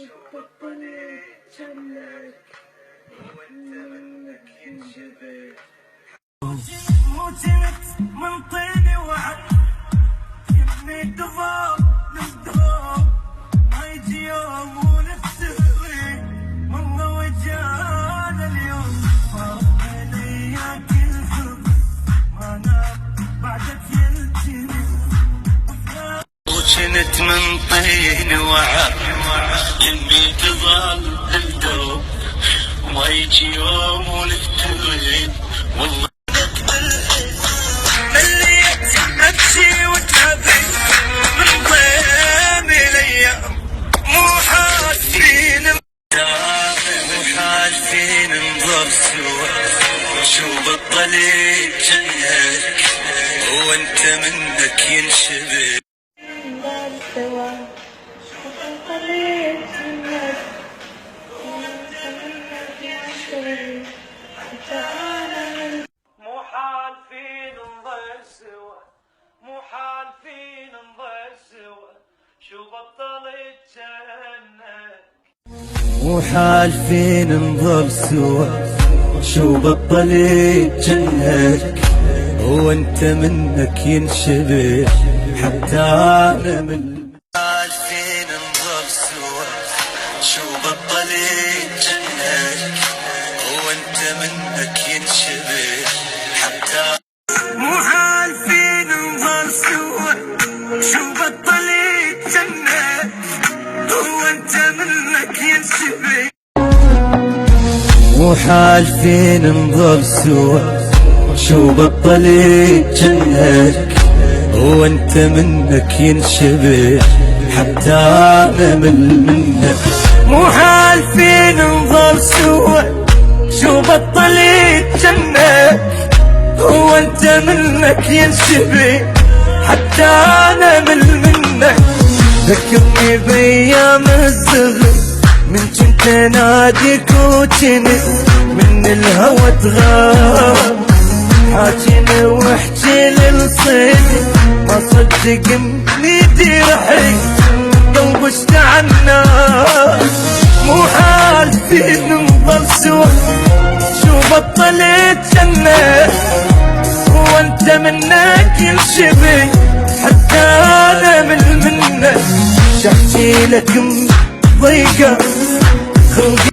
بطلت جنك منك ينجبر موتنت من طيني وعد يبني دضاب نبدوب ما يجي يوم ونفتري والله وجانا اليوم فرق ليا كل حب ما نام بعدك يلتني وجنت من طين وعر يمي تظل الدوب وما يجي يوم ونفتري والله مليت نفسي وتعبت من ضيم الايام مو حاسين نظر سوا شو بطلت جنك وانت منك ينشبه مو حال فينا نضل سوا مو حال فينا نضل سوا شو بطلت جنك مو حال فينا نضل سوا شو بطلت جنك وانت منك ينشبه حتى انا من حال فينا نضل سوا شو بطلت جنك وانت منك ينشبه حتى مو حال فينا نضل سوا شو بطلت جنك وانت منك ينشبه مو حال فينا نضل سوا شو بطلت جنك وانت منك ينشبه حتى انا منك مو حال فينا نضل سوا شو بطلت جنك وانت منك ينشبه حتى انا منك ذكرني بايام الصغر من كنت ناديك وجنت من الهوى تغاب حاجيني واحكي للصيد ما صدق منيدي رحي دوبشت عنا مو حال فينا نضل سوا شو بطلت جنك وانت منك ينشبه حتى انا منك شحكي لك ضيقة خلقي